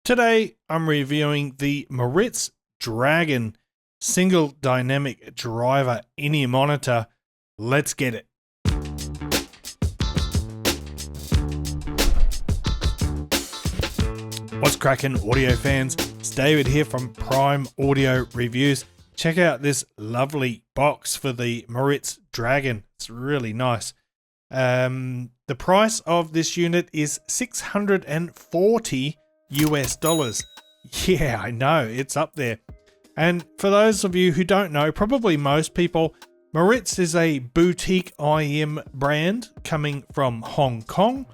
Today I'm reviewing the Moritz Dragon single dynamic driver in-ear monitor. Let's get it. What's cracking, audio fans? It's David here from Prime Audio Reviews. Check out this lovely box for the Moritz Dragon. It's really nice. The price of this unit is $640 US. Yeah, I know, it's up there. And for those of you who don't know, probably most people, Moritz is a boutique IM brand coming from Hong Kong.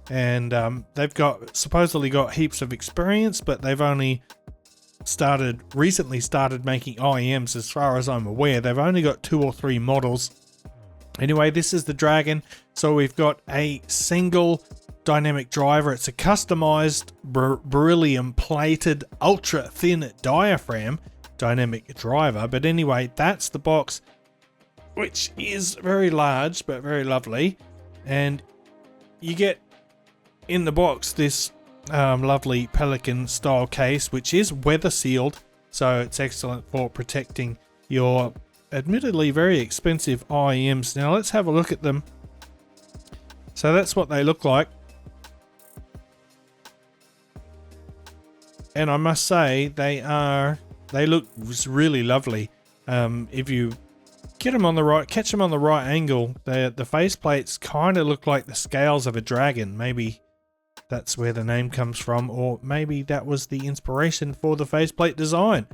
And they've supposedly got heaps of experience, but they've only recently started making IMs as far as I'm aware. They've only got 2 or 3 models. Anyway, this is the Dragon. So we've got a single dynamic driver. It's a customized beryllium plated ultra thin diaphragm dynamic driver. But anyway, that's the box, which is very large but very lovely. And you get in the box this lovely Pelican style case, which is weather sealed, so it's excellent for protecting your admittedly very expensive IMs. Now let's have a look at them. So that's what they look like, and I must say they look really lovely. If you catch them on the right angle, the faceplates kind of look like the scales of a dragon. Maybe that's where the name comes from, or maybe that was the inspiration for the faceplate design.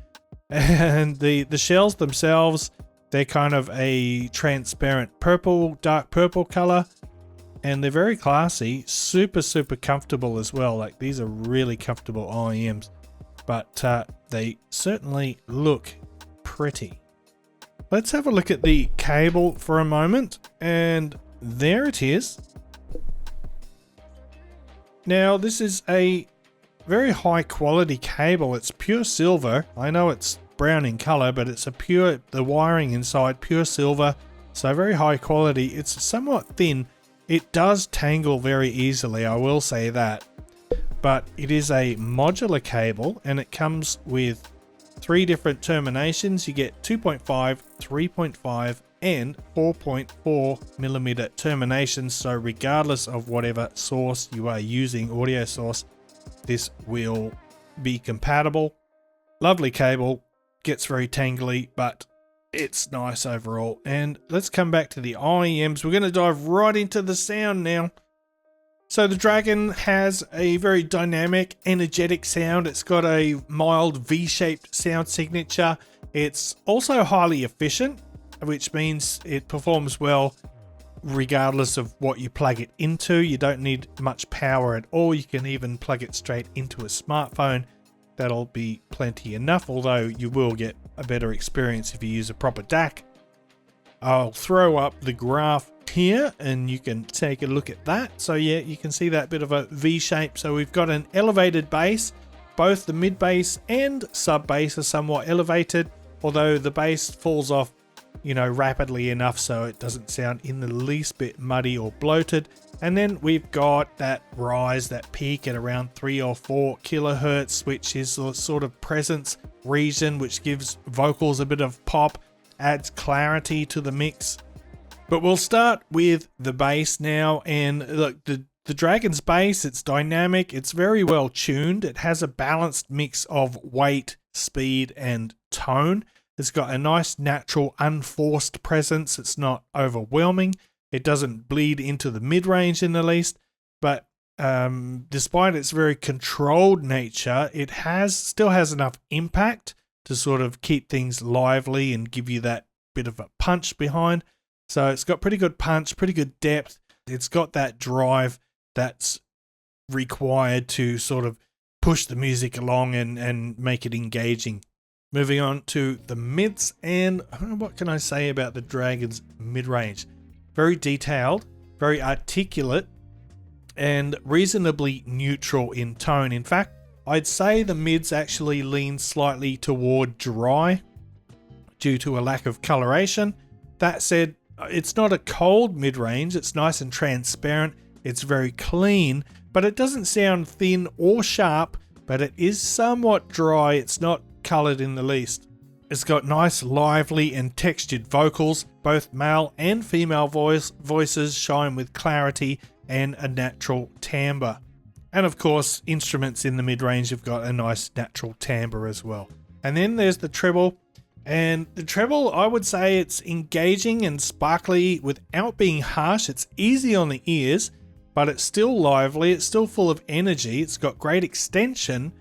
And the shells themselves, they're kind of a transparent purple, dark purple color, and they're very classy, super comfortable as well. Like, these are really comfortable IMs, but they certainly look pretty. Let's have a look at the cable for a moment, and there it is. Now, this is a very high quality cable. It's pure silver. I know it's brown in color, but it's the wiring inside pure silver, so very high quality. It's somewhat thin. It does tangle very easily, I will say that. But it is a modular cable, and it comes with 3 different terminations. You get 2.5, 3.5, and 4.4 millimeter terminations. So regardless of whatever source you are using, audio source, this will be compatible. Lovely cable, gets very tangly, but it's nice overall. And let's come back to the IEMs. We're going to dive right into the sound now. So the Dragon has a very dynamic, energetic sound. It's got a mild V-shaped sound signature. It's also highly efficient, which means it performs well regardless of what you plug it into. You don't need much power at all. You can even plug it straight into a smartphone. That'll be plenty enough, although you will get a better experience if you use a proper DAC. I'll throw up the graph here and you can take a look at that. So yeah, you can see that bit of a V shape. So we've got an elevated bass. Both the mid bass and sub bass are somewhat elevated, although the bass falls off rapidly enough so it doesn't sound in the least bit muddy or bloated. And then we've got that rise, that peak at around 3 or 4 kilohertz, which is the sort of presence region which gives vocals a bit of pop, adds clarity to the mix. But we'll start with the bass now. And look, the Dragon's bass, it's dynamic, it's very well tuned, it has a balanced mix of weight, speed and tone. It's got a nice natural unforced presence. It's not overwhelming. It doesn't bleed into the mid-range in the least, but despite its very controlled nature, it still has enough impact to sort of keep things lively and give you that bit of a punch behind. So it's got pretty good punch, pretty good depth. It's got that drive that's required to sort of push the music along and make it engaging. Moving on to the mids, and what can I say about the Dragon's mid-range? Very detailed, very articulate, and reasonably neutral in tone. In fact, I'd say the mids actually lean slightly toward dry due to a lack of coloration. That said, it's not a cold mid-range. It's nice and transparent. It's very clean, but it doesn't sound thin or sharp but it is somewhat dry. It's not colored in the least. It's got nice, lively and textured vocals. Both male and female voices shine with clarity and a natural timbre. And of course, instruments in the mid-range have got a nice natural timbre as well. And then there's the treble. And the treble, I would say it's engaging and sparkly without being harsh. It's easy on the ears, but it's still lively. It's still full of energy. It's got great extension.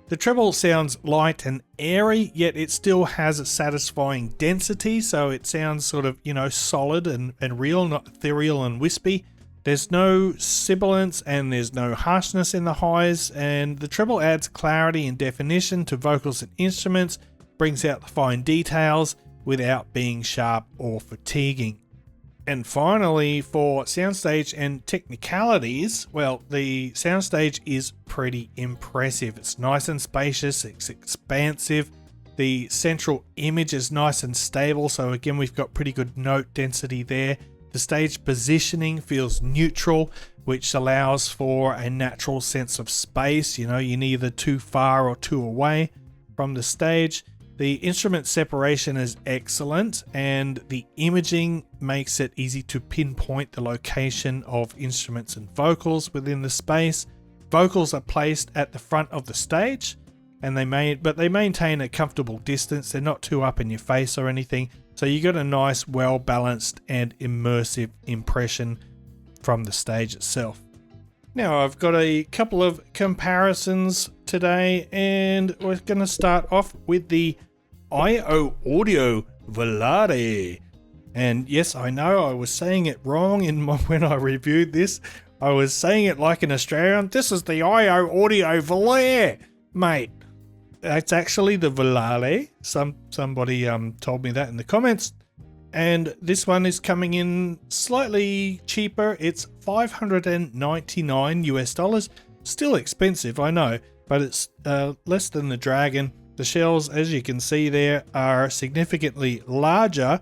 The treble sounds light and airy, yet it still has a satisfying density. So it sounds sort of, solid and real, not ethereal and wispy. There's no sibilance and there's no harshness in the highs. And the treble adds clarity and definition to vocals and instruments, brings out the fine details without being sharp or fatiguing. And finally, for soundstage and technicalities, well, the soundstage is pretty impressive. It's nice and spacious, it's expansive. The central image is nice and stable, so again, we've got pretty good note density there. The stage positioning feels neutral, which allows for a natural sense of space. You're neither too far or too away from the stage. The instrument separation is excellent, and the imaging makes it easy to pinpoint the location of instruments and vocals within the space. Vocals are placed at the front of the stage, and they maintain a comfortable distance. They're not too up in your face or anything, so you got a nice, well-balanced and immersive impression from the stage itself. Now, I've got a couple of comparisons today, and we're going to start off with the IO Val. And yes, I know I was saying it wrong when I reviewed this. I was saying it like an Australian. This is the IO Val, mate. It's actually the Valale. Somebody told me that in the comments. And this one is coming in slightly cheaper. It's $599 US. Still expensive, I know, but it's less than the Dragon. The shells, as you can see there, are significantly larger.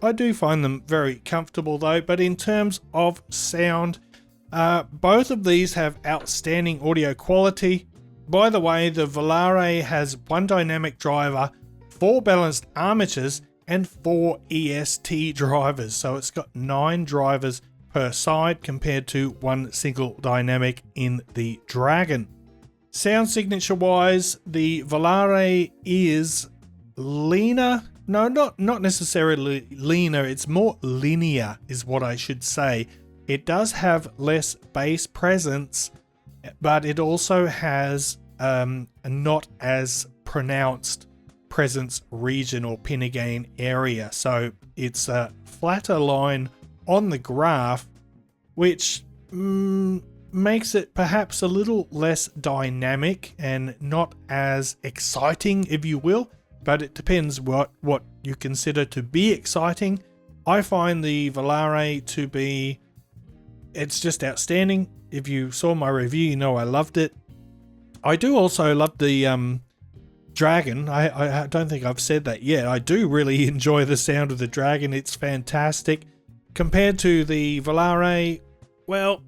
I do find them very comfortable though, but in terms of sound, both of these have outstanding audio quality. By the way, the Valare has one dynamic driver, 4 balanced armatures, and 4 EST drivers. So it's got 9 drivers per side compared to one single dynamic in the Dragon. Sound signature wise, the Valare is leaner. No, not necessarily leaner. It's more linear is what I should say. It does have less bass presence, but it also has a not as pronounced presence region or pinna gain area. So it's a flatter line on the graph, which makes it perhaps a little less dynamic and not as exciting, if you will, but it depends what you consider to be exciting. I find the Valare to be, it's just outstanding. If you saw my review, you know I loved it. I do also love the Dragon. I don't think I've said that yet. I do really enjoy the sound of the Dragon. It's fantastic. Compared to the Valare, well,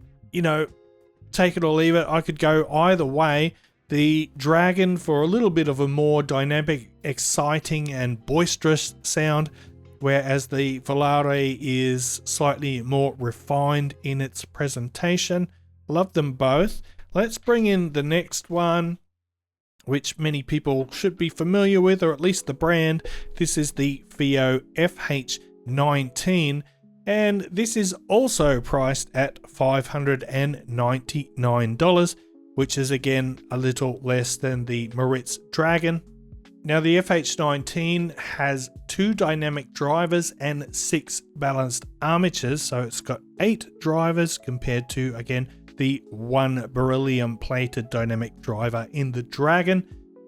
take it or leave it. I could go either way. The Dragon for a little bit of a more dynamic, exciting and boisterous sound, whereas the Valare is slightly more refined in its presentation. Love them both. Let's bring in the next one, which many people should be familiar with, or at least the brand. This is the FiiO FH19, and this is also priced at $599, which is again a little less than the Moritz Dragon. Now the FH19 has 2 dynamic drivers and 6 balanced armatures, so it's got 8 drivers compared to, again, the 1 beryllium plated dynamic driver in the Dragon.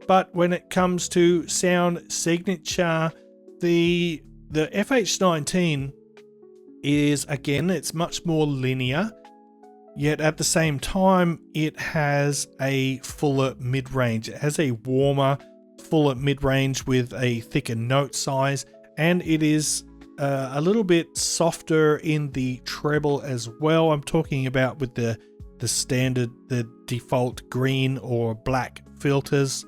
But when it comes to sound signature, the FH19 is, again, it's much more linear, yet at the same time it has a fuller mid-range. It has a warmer, fuller mid-range with a thicker note size, and it is a little bit softer in the treble as well. I'm talking about with the standard, the default green or black filters.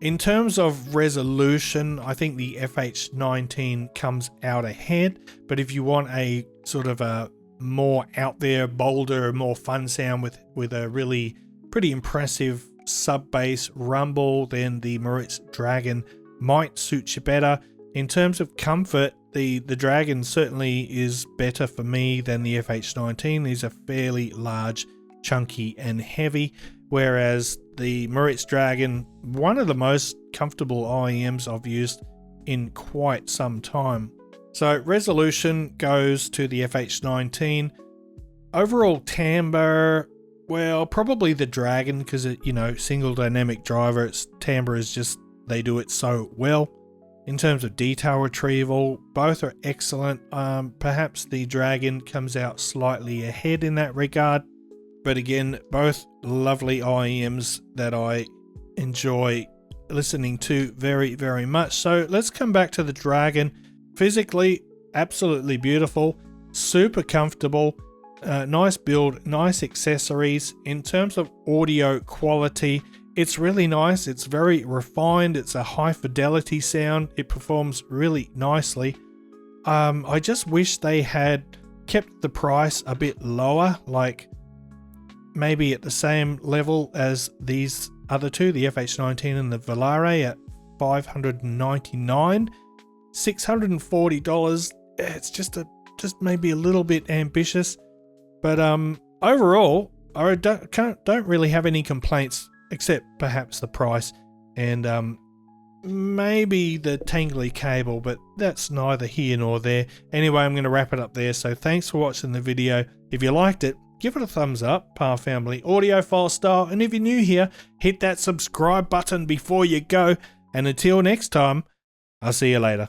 In terms of resolution, I think the FH19 comes out ahead, but if you want a sort of a more out there, bolder, more fun sound with a really pretty impressive sub bass rumble, then the Moritz Dragon might suit you better. In terms of comfort, the Dragon certainly is better for me than the FH19. These are fairly large, chunky and heavy, whereas the Moritz Dragon, one of the most comfortable IEMs I've used in quite some time. So resolution goes to the FH19. Overall timbre, well, probably the Dragon, because it, you know, single dynamic driver, its timbre is just, they do it so well. In terms of detail retrieval, both are excellent. Perhaps the Dragon comes out slightly ahead in that regard, but again, both lovely IEMs that I enjoy listening to very, very much. So let's come back to the Dragon. Physically, absolutely beautiful, super comfortable, nice build, nice accessories. In terms of audio quality, it's really nice. It's very refined. It's a high fidelity sound. It performs really nicely. I just wish they had kept the price a bit lower, like maybe at the same level as these other two, the FH19 and the Volare, at $599. $640. It's just maybe a little bit ambitious, but overall, I don't really have any complaints, except perhaps the price and maybe the tangly cable, but that's neither here nor there. Anyway, I'm going to wrap it up there. So thanks for watching the video. If you liked it, give it a thumbs up, Pa Family Audiophile style, and if you're new here, hit that subscribe button before you go. And until next time, I'll see you later.